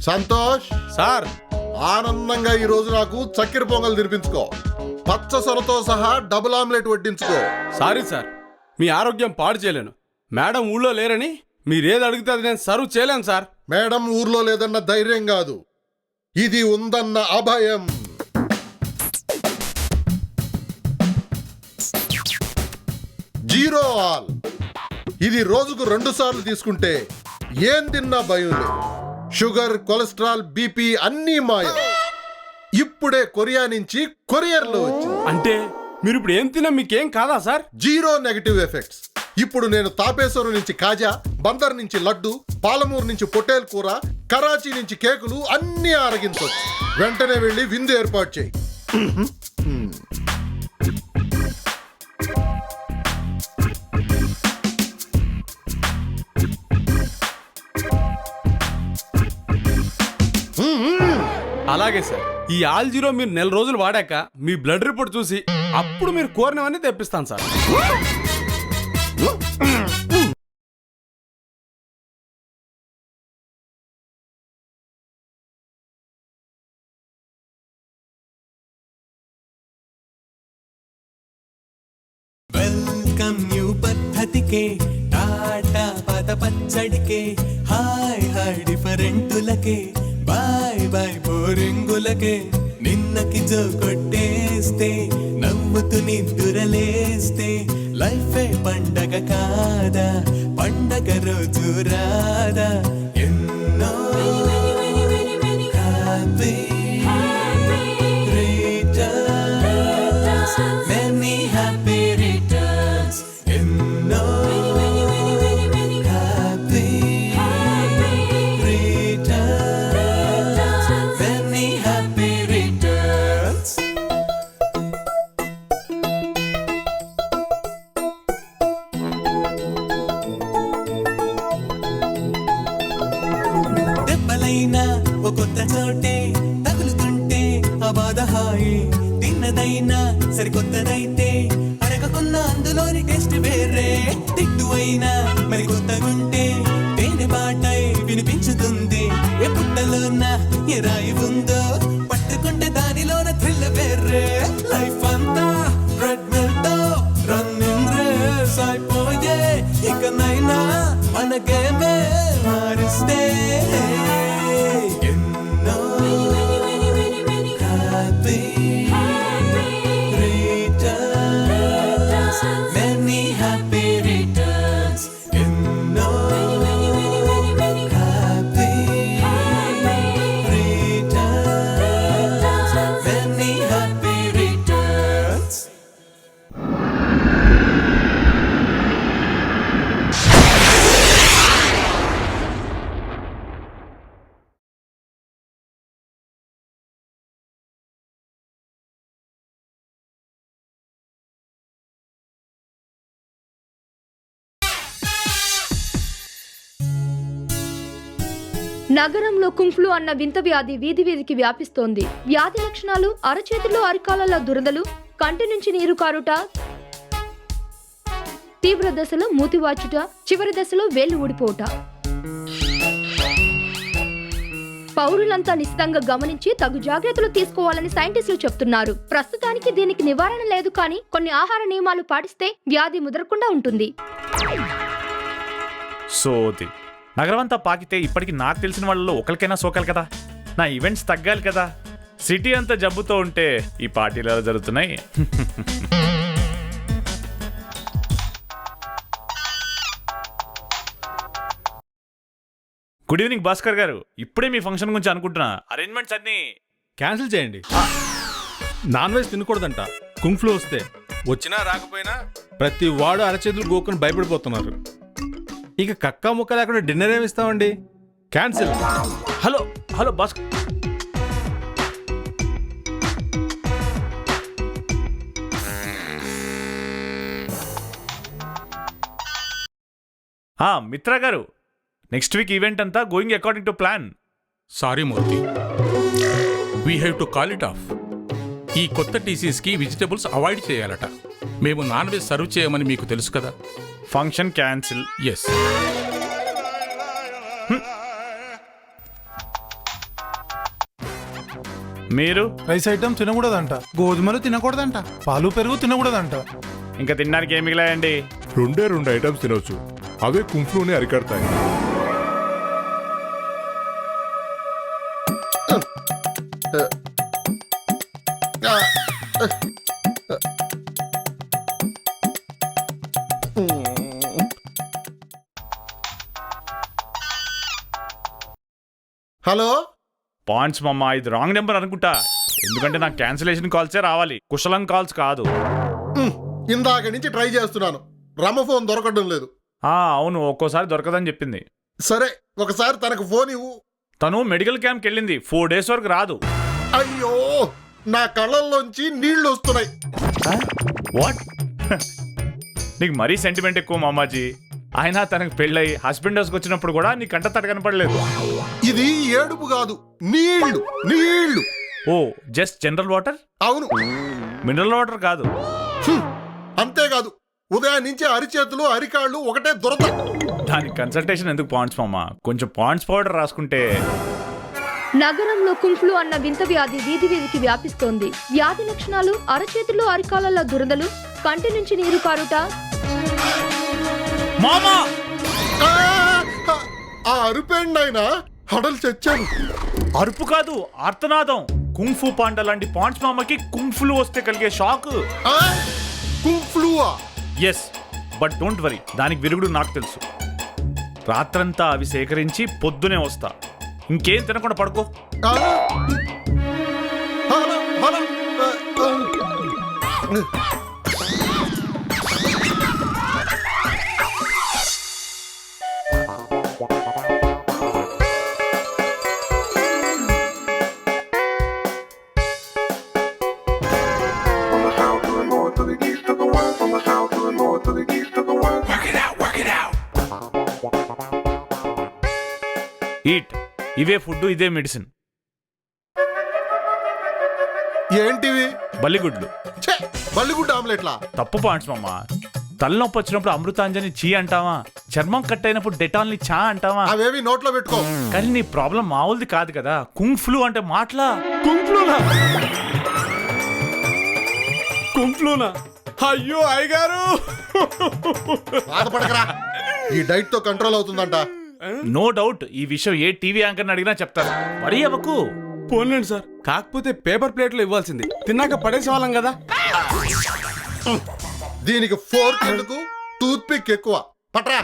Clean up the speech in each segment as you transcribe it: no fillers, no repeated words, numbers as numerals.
Santosh sir, ఆనందంగా ఈ రోజు నాకు చక్కెర పొంగల్ తినిపించుకో. పచ్చ సొరతో సహా డబుల్ ఆమ్లెట్ వడ్డించుకో. సారీ సార్, మీ ఆరోగ్యం పాడు చేయలేను. మేడం ఊళ్ళో లేరని మీరేది అడిగితే అది నేను సర్వ్ చేయలేను సార్. మేడం ఊర్లో లేదన్న ధైర్యం కాదు, ఇది ఉందన్న అభయం. Zero all. ఇది రోజుకు 2 సార్లు తీసుకుంటే ఏం తిన్నా భయం లేదు. షుగర్, కొలెస్ట్రాల్, బీపీ అన్నీ మాయం. ఇప్పుడే కొరియా నుంచి కొరియర్లో వచ్చింది. అంటే మీరు ఇప్పుడు ఏం తిన్నా మీకేం కాదా సార్? Zero negative effects. ఇప్పుడు నేను తాపేశ్వరం నుంచి కాజా, బందర్ నుంచి లడ్డు, పాలమూరు నుంచి పొట్టేల్ కూర, కరాచీ నుంచి కేకులు అన్నీ ఆరగించవచ్చు. వెంటనే వెళ్ళి విందు ఏర్పాటు చేయి. అలాగే సార్, ఈ ఆల్ జీరో మీరు 4 రోజులు వాడాక మీ బ్లడ్ రిపోర్ట్ చూసి అప్పుడు మీరు కోరినవన్నీ తెప్పిస్తాను సార్. వెల్కమ్ న్యూ పద్ధతికే, టాటా పాత పచ్చడికే, హాయ్ హాయ్ డిఫరెంటులకే, బాయ్ బాయ్ బోరింగులకే. నిన్నకి జో కొట్టేస్తే నవ్వుతూ నిద్దురలేస్తే లైఫే పండగ కాదా, పండగ రోజు రాదా. ఎన్నో happy returns, many happy returns. ఎన్నో happy returns, many happy returns. దెబ్బలైనా ఓ కొత్త చోటే తగులుతుంటే ఆ బాధ హాయి. తిన్నదైనా సరికొత్తదైతే అడగకున్నా అందులోని టేస్ట్ వేరే. తిట్టు అయినా మరి కొత్తగుంటే తేనె బాటై వినిపించుతుంది. ఏ పుట్టలోన ఏ రాయి ఉందో పట్టుకుంటే దానిలోన థ్రిల్ వేరే. లైఫ్ అంతా ట్రెడ్మిల్ తో రన్నింగ్ రేస్ అయిపోయే, ఇకనైనా మన గేమే మారిస్తే. ఎన్నో happy returns, many happy returns. ఎన్నో happy returns, many happy returns. నగరంలో కుంఫ్లు అన్న వింత వ్యాధి వీధి వీధికి వ్యాపిస్తోంది. వ్యాధి లక్షణాలు అరచేతుల్లో, అరికాలలో దురదలు, కంటి నుంచి నీరు కారుట, తీవ్ర దశలో మూతివాచుట, చివరి దశలో వేళ్లు ఊడిపోవుట. పౌరులంతా నిశితంగా గమనించి తగు జాగ్రత్తలు తీసుకోవాలని సైంటిస్టులు చెప్తున్నారు. ప్రస్తుతానికి దీనికి నివారణ లేదు, కానీ కొన్ని ఆహార నియమాలు పాటిస్తే వ్యాధి ముదరకుండా ఉంటుంది. సోది నగరమంతా పాకితే ఇప్పటికి నాకు తెలిసిన వాళ్ళలో ఒకరికైనా సోకాలి కదా. నా ఈవెంట్స్ తగ్గాలి కదా. సిటీ అంతా జబ్బుతో ఉంటే ఈ పార్టీలు ఎలా జరుగుతున్నాయి? గుడ్ ఈవినింగ్ భాస్కర్ గారు. ఇప్పుడే మీ ఫంక్షన్ గురించి అనుకుంటున్నా. అరేంజ్మెంట్స్ అన్ని క్యాన్సిల్ చేయండి. Non veg తినకూడదంట. కుంఫ్లు వస్తే వచ్చినా రాకపోయినా ప్రతి వాడు అరచేతులు గోకుని భయపడిపోతున్నారు. ఇక కక్కా ముక్క లేకుండా డిన్నర్ ఏమి ఇస్తామండి? Cancel. Hello hello Bhaskar, Mitra గారు, నెక్స్ట్ వీక్ ఈవెంట్ అంతా going according to plan. Sorry Murthy, we have to call it of. ఈ కొత్త టీసీస్కి వెజిటబుల్స్ అవాయిడ్ చేయాలట. మేము నాన్ వెజ్ సర్వ్ చేయమని మీకు తెలుసు కదా. Function cancel. ఎస్. మీరు రైస్ ఐటమ్ తినకూడదంట, గోధుమలు తినకూడదంట, పాలు పెరుగు తినకూడదంట. ఇంకా తినడానికి ఏం మిగిలాయండి? 2 ఐటమ్స్ తినొచ్చు, అవే కుంఫ్లూని అరికడతాయి. హలో, పాయింట్స్ మమ్మ, ఇది రాంగ్ నెంబర్ అనుకుంటా. ఎందుకంటే నాకు క్యాన్సిలేషన్ కాల్సే రావాలి, కుశలం కాల్స్ కాదు. ఇందాక నుంచి ట్రై చేస్తున్నాను, రమఫోన్ దొరకడం లేదు. అవును, ఒక్కోసారి దొరకదని చెప్పింది. సరే, ఒకసారి తనకు ఫోన్ ఇవ్వు. తను మెడికల్ క్యాంప్కి వెళ్ళింది, 4 days వరకు రాదు. అయ్యో, నా కళ్ళల్లోంచి నీళ్లు వస్తున్నాయి. వాట్? నీకు మరీ సెంటిమెంట్ ఎక్కువ మామాజీ. అయినా తనకు పెళ్ళయి హస్బెండ్ హౌస్కి వచ్చినప్పుడు కూడా నీ కంట తట కనపడలేదు. ఇది ఏడుపు కాదు, నీళ్లు నీళ్లు. ఓ, జస్ట్ జనరల్ వాటర్? అవును, మినరల్ వాటర్ కాదు. అంతేకాదు, ఉదయం నుంచి అరిచేతులు అరికాళ్ళు ఒకటే దురద. దానికి కన్సల్టేషన్ ఎందుకు పాయింట్స్ మామ? కొంచెం పాయింట్స్ పౌడర్ రాసుకుంటే. నగరంలో కుంఫ్లు అన్న వింత వ్యాధి వీధి వీధికి వ్యాపిస్తోంది. వ్యాధి లక్షణాలు అరచేతులు అరికాలలో దురదలు, కంటి నుంచి నీరు కారుట. మామా, ఆ అరుపేండైనా హడలు చచ్చాను. అరుపు కాదు, ఆర్తనాదం. కుంఫు పాండా లాంటి పాయింట్స్ మామకి కుంఫ్లు వస్తే కలిగే షాక్. కుంఫ్లూవా? ఎస్, బట్ డోంట్ వరీ, దానికి విరుగుడు నాకు తెలుసు. రాత్రంతా అవి సేకరించి పొద్దునే వస్తా. ఇంకేం తినకుండా పడుకో. Hello, hello. ఈట్, ఇవే ఫుడ్, ఇదే మెడిసిన్. ఏంటివి? బల్లిగుడ్లు. ఛే, బల్లిగుడ్డ ఆమ్లెట్లా? తప్పు పాయింట్స్ మామ. తలనొప్పి వచ్చినప్పుడు అమృతాంజని చీ అంటావా? చర్మం కట్ అయినప్పుడు డెటాల్ని చా అంటావా? అవేవి నోట్లో పెట్టుకో. కానీ నీ ప్రాబ్లం మామూలుది కాదు కదా. కుంఫ్లు అంటే మాటలా? కుంఫ్లూనా? అయ్యో అయ్యగారు, బాధపడకరా, ఈ డైట్ తో కంట్రోల్ అవుతుందంట. నో డౌట్, ఈ విషయం ఏ టీవీ యాంకర్ని అడిగినా చెప్తారు. మరీ అవ్వకు. పోన్లేండి సార్, కాకపోతే పేపర్ ప్లేట్లో ఇవ్వాల్సింది, తిన్నాక పడేసేవాళ్ళం కదా. దీనికి ఫోర్క్ ఎందుకు, టూత్ పిక్ ఎక్కువ. పట్రా.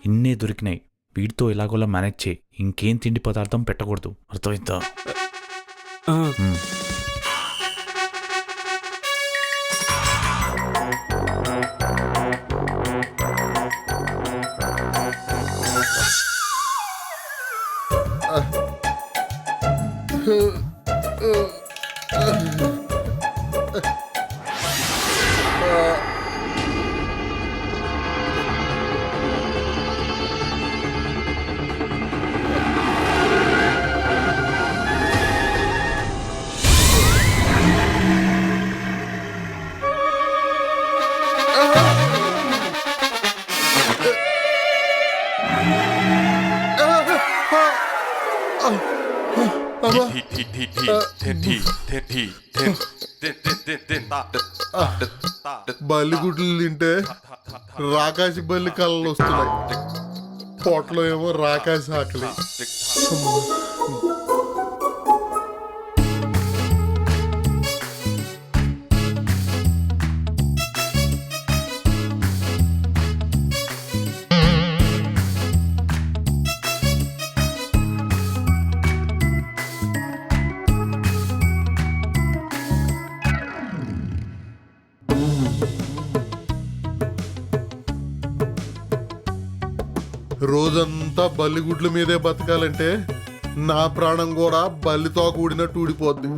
ఇన్నే దొరికినాయి, వీటితో ఎలాగోలా మేనేజ్ చేయి. ఇంకేం తిండి పదార్థం పెట్టకూడదు, అర్థమైందా? బల్లిగుడ్లు తింటే రాకాసి బల్లి కళ్ళు వస్తున్నాయి, పొట్టలో ఏమో రాకాసి ఆకలి. రోజంతా బల్లిగుడ్ల మీదే బతకాలంటే నా ప్రాణం కూడా బల్లితో కూడినట్టు ఊడిపోద్ది.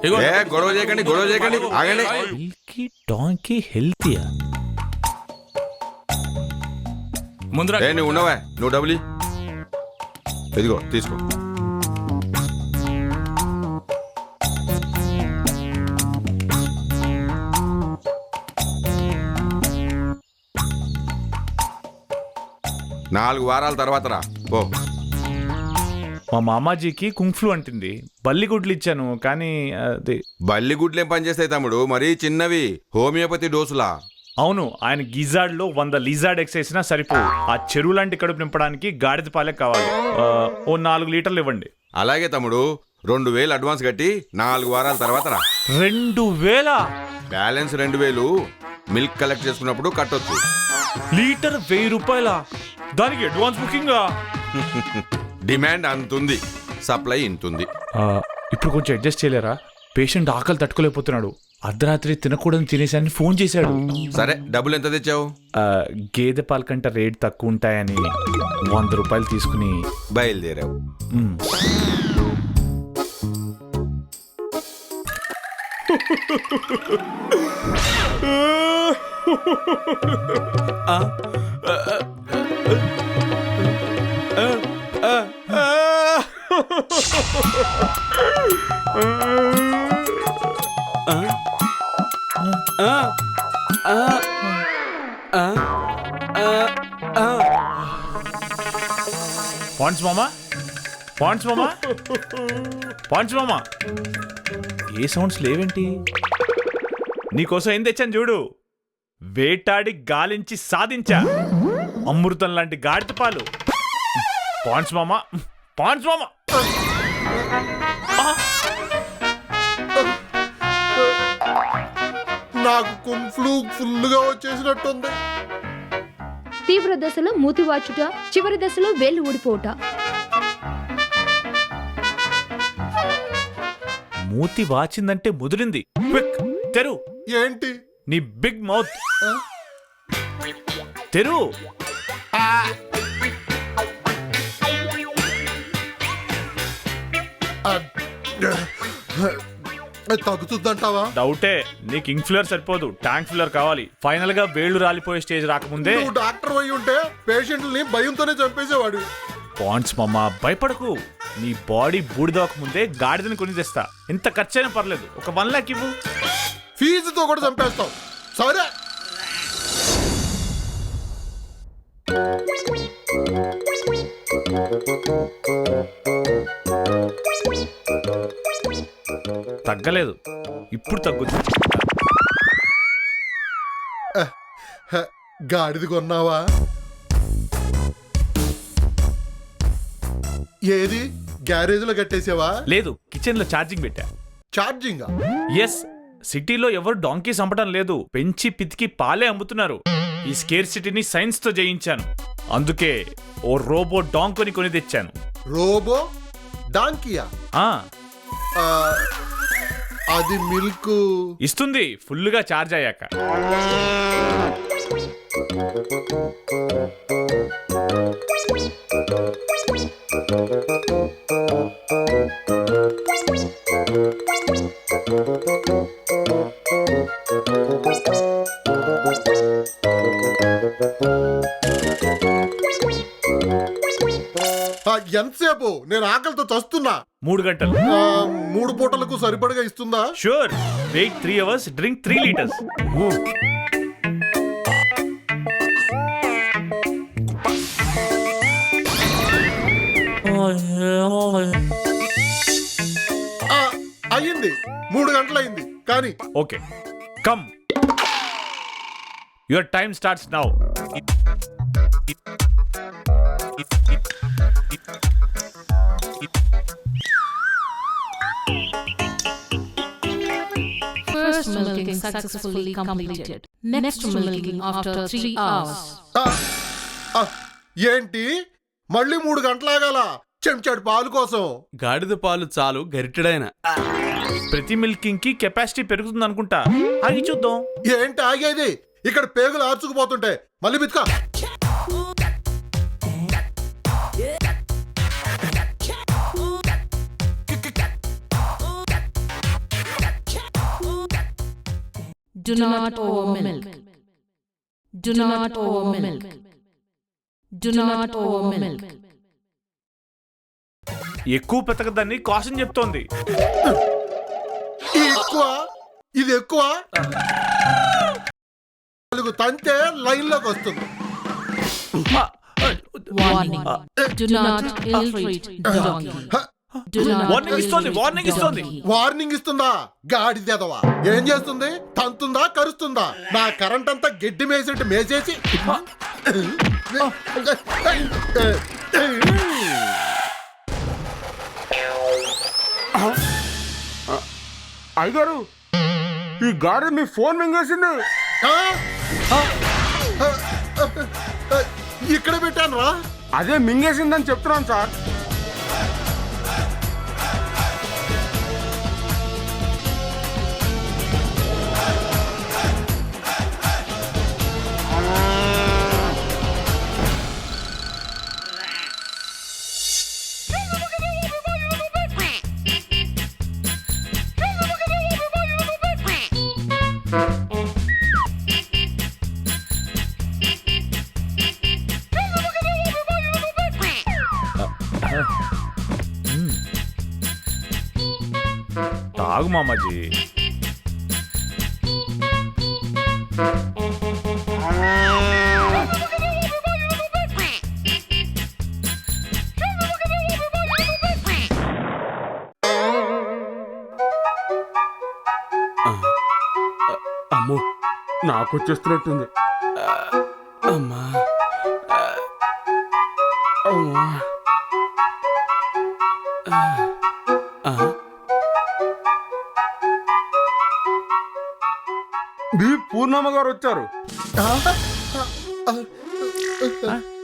ఇగో గొడవ చేయకండి ఆగండి. మిల్కీ డాంకీ హెల్తీయా? ముందర నువ్వు ఉన్నవా, నువ్వు డబ్బులు ఇదిగో తీసుకో. నాలుగు వారాల తర్వాత రా ఓ. మా మామాజీకి కుంఫ్లు అంటుంది. బల్లిగుడ్లు ఇచ్చాను కానీ అది. బల్లి గుడ్లేం పనిచేస్తాయి తమ్ముడు, మరీ చిన్నవి, హోమియోపతి డోసులా. అవును, ఆయన గిజార్డ్లో 100 లిజార్డ్ ఎక్స్ వేసినా సరిపో. ఆ చెరువు లాంటి కడుపు నింపడానికి గాడిద పాలే కావాలి. ఓ 4 లీటర్లు ఇవ్వండి. అలాగే తమ్ముడు, 2000 అడ్వాన్స్ కట్టి 4 వారాల తర్వాత రా. 2000? బ్యాలెన్స్ 2000 మిల్క్ కలెక్ట్ చేసుకున్నప్పుడు కట్టొచ్చు. లీటర్ 1000 రూపాయల? దానికి అడ్వాన్స్ బుకింగా? డిమాండ్ అంతుంది, సప్లై ఇంతుంది. ఇప్పుడు కొంచెం అడ్జస్ట్ చేయలేరా? పేషెంట్ ఆకలి తట్టుకోలేకపోతున్నాడు. అర్ధరాత్రి తినకూడదని తినేసాని ఫోన్ చేశాడు. సరే, డబ్బులు ఎంత తెచ్చావు? గేదె పాల కంటే రేట్ తక్కువ ఉంటాయని 100 రూపాయలు తీసుకుని బయలుదేరావు. పాండ్స్ మామా, పాండ్స్ మామా, పాండ్స్ మామా, ఏ సౌండ్స్ లేవేంటి? నీకోసం ఏం తెచ్చాను చూడు. వేటాడి గాలించి సాధించా అమృతం లాంటి గాడిద పాలు. పాండ్స్ మామా, పాండ్స్ మామా. నాకు కుంఫ్లు ఫుల్గా వచ్చేసినట్టుంది. తీవ్ర దశలో మూతి వాచుట, చివరి దశలో వేళ్లు ఊడిపోవుట. మూతి వాచిందంటే ముదిరింది. క్విక్ తెరు. ఏంటి? నీ బిగ్ మౌత్ తెరు. తగ్గుతుందంటావా? డౌటే. నీకు ఇంఫ్లర్ సరిపోదు, ట్యాంక్ ఫ్లర్ కావాలి. ఫైనల్ గా వేళ్లు రాలిపోయే స్టేజ్ రాకముందే. నువ్వు డాక్టర్ అయి ఉంటే పేషెంట్లని భయంతోనే చంపేసేవాడు. పాండ్స్ మామా, భయపడకు. నీ బాడీ బూడిదవక ముందే గాడిదని కొని తెస్తా. ఎంత ఖర్చైనా పర్లేదు, ఒక 1 లాక్ ఇవ్వు. ఫీజుతో కూడా చంపేస్తావు. సరే, తగ్గలేదు, ఇప్పుడు తగ్గుతుంది. గాడిది కొన్నావా? ఏది, గ్యారేజ్ లో కట్టేసావా? లేదు, కిచెన్ లో ఛార్జింగ్ పెట్టా. ఛార్జింగ్? ఎస్, సిటీలో ఎవరు డాంకీ చంపడం లేదు, పెంచి పితికి పాలే అమ్ముతున్నారు. ఈ స్కేర్ సిటీని సైన్స్ తో జయించాను. అందుకే ఓ రోబో డాంకోని కొని తెచ్చాను. రోబో డాంకియా? అది మిల్క్ ఇస్తుంది ఫుల్గా ఛార్జ్ అయ్యాక. ఎంతసేపు? నేను ఆకలితో చస్తున్నా. 3 గంటలు. 3 పూటలకు సరిపడగా ఇస్తుందా? Sure. Wait 3 hours, drink 3 liters. అయ్యింది, 3 గంటలయింది కానీ. Okay, come. Your time starts now. First milking successfully completed. Next milking after 3 hours. ఏంటి, మళ్ళీ 3 గంటలాగాల చెంచాడు పాలు కోసం? గాడిద పాలు చాలు గరిటెడైన. ప్రతి మిల్కింగ్ కి కెపాసిటీ పెరుగుతుంది అనుకుంటా. ఆగి చూద్దాం. ఏంటి ఆగేది? ఇక్కడ పేగులు ఆర్చుకుపోతుంటే మళ్ళీ బిత్కా. Do not over milk. Do not over milk. Do not over milk. ఎక్కువ పెతకదాన్ని కాషన్ చెప్తోంది. ఎక్కువ ఇది ఎక్కువ నాలుగు తంతే లైన్ లోకి వస్తుంది. Warning. Do not ill-treat donkey. Do not warning ఇస్తోంది, ill-treat వార్నింగ్ ఇస్తోంది. donkey. వార్నింగ్ ఇస్తుందా? గాడిదెదవా ఏం చేస్తుంది? తంతుందా కరుస్తుందా? నా కరెంట్ అంతా గడ్డి మేసేటి మేసేసి అయ్యగారు ఈ గాడి మీ ఫోన్ మింగేసింది. ఆ? ఇక్కడ పెట్టాను రా. అదే మింగేసిందని చెప్తున్నాను సార్. తాగు మామాజీ. అమ్మో నాకు వచ్చేస్తున్నట్టుంది. అమ్మా అమ్మా బి పూర్ణమ్మ గారు వచ్చారు.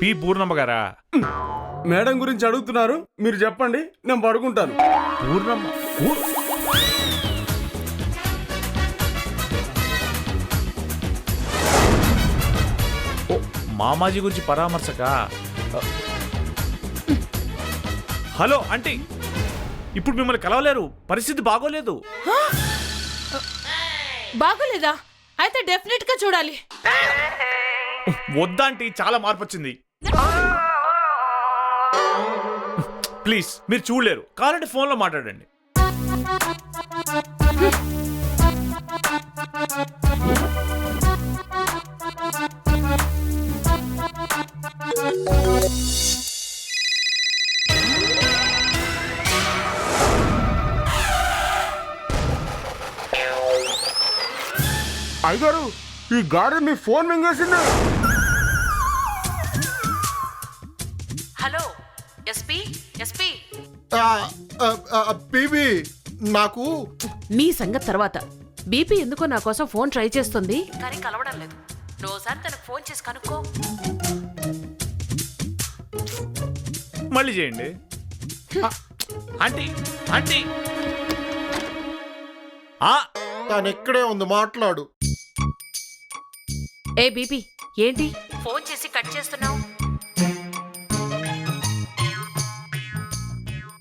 పి పూర్ణమ్మ గారా? మేడం గురించి అడుగుతున్నారు, మీరు చెప్పండి, నేను పడుకుంటాను. పూర్ణమ్మ ఓ, మామాజీ గురించి పరామర్శక. హలో ఆంటీ, ఇప్పుడు మిమ్మల్ని కలవలేరు, పరిస్థితి బాగోలేదు. బాగోలేదా? అయితే డెఫినెట్ గా చూడాలి. వద్దాంటీ, చాలా మార్పు వచ్చింది. ప్లీజ్ మీరు చూడలేరు, కావాలంటే ఫోన్లో మాట్లాడండి. అయ్యగారు ఈ గాడి మీ ఫోన్ మింగేసింది. Hello SP, SP. బీబీ నాకు మీ సంగతి తర్వాత. బీపీ ఎందుకో నా కోసం ఫోన్ ట్రై చేస్తుంది కానీ కలవడం లేదు. నువ్వు ఒకసారి తనకు ఫోన్ చేసి కనుక్కో. మళ్ళీ చేయండి. ఆంటీ ఆంటీ, తను ఇక్కడే ఉంది, మాట్లాడు. ఏ బీపీ, ఏంటి ఫోన్ చేసి కట్ చేస్తున్నావు?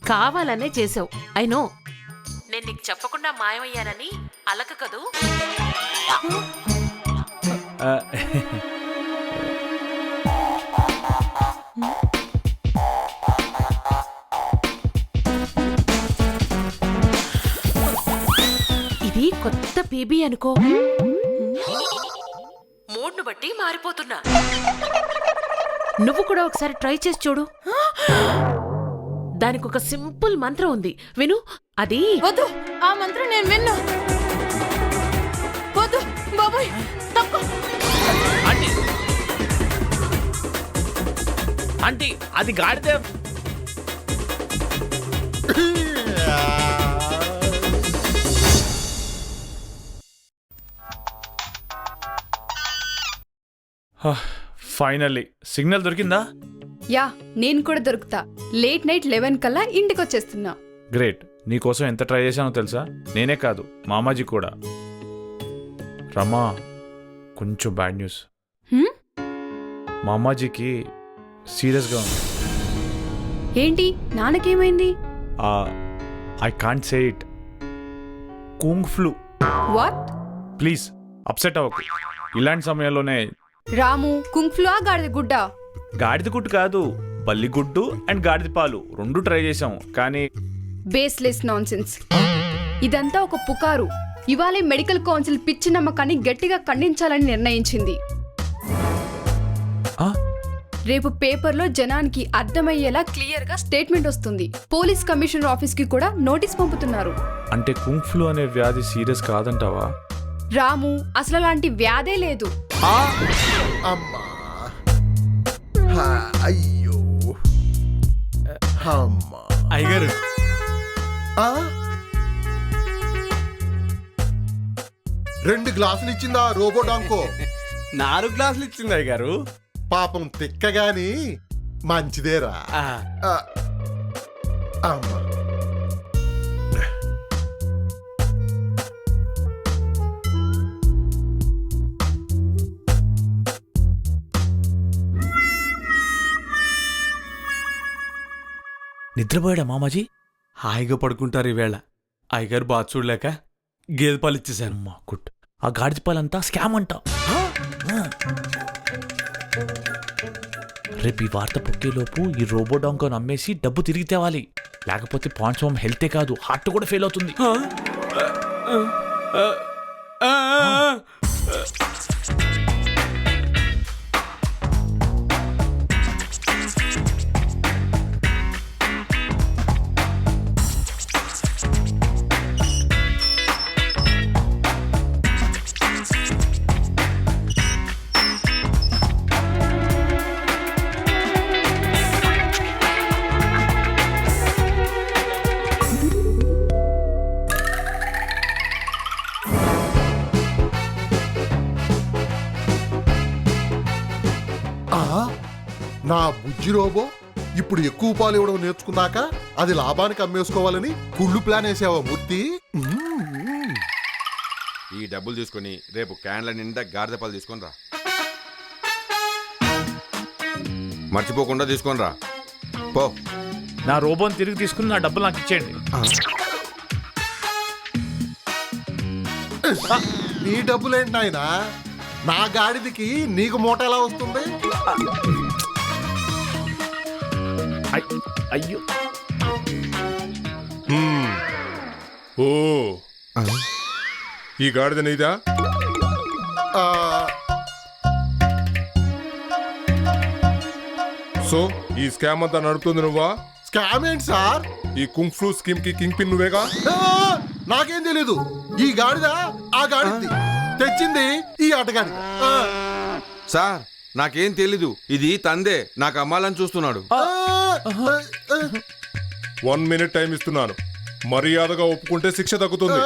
కావాలనే చేసావు, ఐ నో. నేను నీకు చెప్పకుండా మాయమయ్యానని అలక కదూ. ఇది కొత్త బేబీ అనుకో. మూడ్ను బట్టి మారిపోతున్నా. నువ్వు కూడా ఒకసారి ట్రై చేసి చూడు. దానికి ఒక సింపుల్ మంత్రం ఉంది, విను. అది వద్దు, ఆ మంత్రం నేను విన్నా. వద్దు బాబోయ్, తప్పు. ఆంటీ ఆంటీ, అది గాడిద. ఫైనల్లీ సిగ్నల్ దొరికిందా? యా, నేను కూడా దొరుకుతా. లేట్ నైట్ 11 కల్లా ఇంటికి వచ్చేస్తున్నా. గ్రేట్. నీకోసం ఎంత ట్రై చేశానో తెలుసా? నేనే కాదు, మామాజీ కూడా. రమా, కొంచెం బ్యాడ్ న్యూస్. మామాజీకి సీరియస్గా ఉంది. ఏంటి, నాన్నకేమైంది? I can't say it. Kung flu. What? Please upset అవ్వకు. ఇలాంటి సమయంలోనే రాము కుంఫ్లు ఆ గాడిద గుడ్డ. గాడిద గుడ్డు కాదు, బల్లిగుడ్డు అండ్ గాడిద పాలు రెండు ట్రై చేసాం, కానీ బేస్లెస్ నాన్సెన్స్. ఇదంతా ఒక పుకారు. ఇవాళే మెడికల్ కౌన్సిల్ పిచ్చి నమ్మకాన్ని గట్టిగా ఖండించాలని నిర్ణయించింది. రేపు పేపర్లో జనానికి అర్థమయ్యేలా క్లియర్ గా స్టేట్మెంట్ వస్తుంది. పోలీస్ కమిషనర్ ఆఫీస్ కి కూడా నోటీస్ పంపుతున్నారు. అంటే కుంగ్ ఫ్లూ అనే వ్యాధి సీరియస్ కాదంటావా? రాము, అసలు అలాంటి వ్యాధే లేదు. అమ్మా అయ్యో అమ్మా అయ్యగారు, ఆ? 2 గ్లాసులు ఇచ్చిందా రోబోడాంకో? 4 గ్లాసులు ఇచ్చింది అయ్యగారు. పాపం తిక్కగాని మంచిదేరా. ఆ, అమ్మా నిద్రపోయాడా మామాజీ? హాయిగా పడుకుంటారు ఈవేళ. అయ్యగారు బాగా చూడలేక గేదె పాలు ఇచ్చేసాను. అమ్మా గుడ్. ఆ గాడిద పాలంతా స్కామ్ అంట. రేపు ఈ వార్త పొక్కేలోపు ఈ రోబోడాంకో నమ్మేసి డబ్బు తిరిగి తేవాలి. లేకపోతే పాంచవం హెల్తే కాదు, హార్ట్ కూడా ఫెయిల్ అవుతుంది. నా బుజ్జి రోబో ఇప్పుడు ఎక్కువ పాలు ఇవ్వడం నేర్చుకున్నాక అది లాభానికి అమ్మేసుకోవాలని కుళ్ళు ప్లాన్ వేసావా మూర్తి? ఈ డబ్బులు తీసుకొని రేపు క్యాన్ల నిండా గాడిద పాలు తీసుకొని రా. మర్చిపోకుండా తీసుకొని రా పో. నా రోబోని తిరిగి తీసుకుని నా డబ్బులు నాకు ఇచ్చేయండి. నీ డబ్బులేంటి నాయనా? నా గాడిదికి నీకు మూట ఎలా వస్తుంది? అయ్యో, ఓ ఈ గాడిద నీదా? ఆ, సో ఈ స్కామ్ అంతా నడుపుతుంది నువ్వా? స్కామ్ ఏంటి సార్? ఈ కుంగ్ ఫ్లూ స్కీమ్ కి కింగ్ పిన్ నువ్వేగా? ఆ, నాకేం తెలీదు. ఈ గాడిద ఆ గాడిది తెచ్చింది ఈ ఆటగాడి. సార్ నాకేం తెలీదు, ఇది తందే, నాకు అమ్మాలని చూస్తున్నాడు. 1 మినిట్ టైం ఇస్తున్నాను. మర్యాదగా ఒప్పుకుంటే శిక్ష తగ్గుతుంది.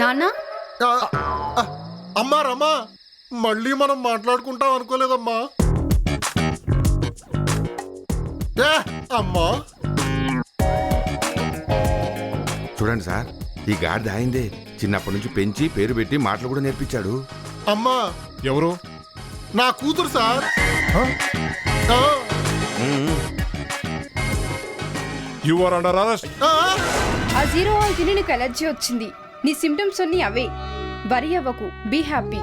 నాన్న, అమ్మా రమ్మా, మళ్ళీ మనం మాట్లాడుకుంటాం అనుకోలేదమ్మా. అమ్మా చూడండి సార్, ఈ గాడిద అయిందే, చిన్నప్పటి నుంచి పెంచి పేరు పెట్టి మాటలు కూడా నేర్పించాడు. అమ్మా ఎవరు? నా కూతురు sir. You are under arrest. ఆ 0 ఆల్ తిని నీకు ఎలర్జీ వచ్చింది. నీ సిమ్టమ్స్ అన్ని అవే. వరీ అవ్వకు, బీ హ్యాపీ.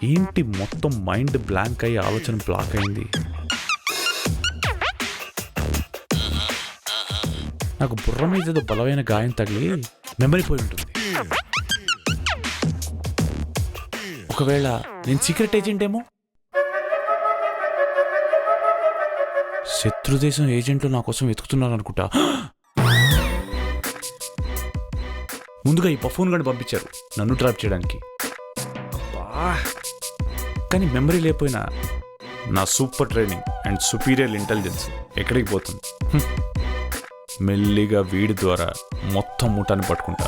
ఏంటి మొత్తం మైండ్ బ్లాంక్ అయ్యి ఆలోచన బ్లాక్ అయింది. నాకు బుర్ర మీద ఏదో బలమైన గాయం తగిలి మెమరీ పోయి ఉంటుంది. ఒకవేళ నేను సీక్రెట్ ఏజెంట్ ఏమో? శత్రుదేశం ఏజెంట్లు నా కోసం వెతుకుతున్నారు అనుకుంటా. ముందుగా ఈ బఫూన్ గని పంపించారు నన్ను ట్రాప్ చేయడానికి. కానీ మెమరీ లేకపోయినా నా super training and superior intelligence ఎక్కడికి పోతుంది? మెల్లిగా వీడి ద్వారా మొత్తం మూటాన్ని పట్టుకుంటా.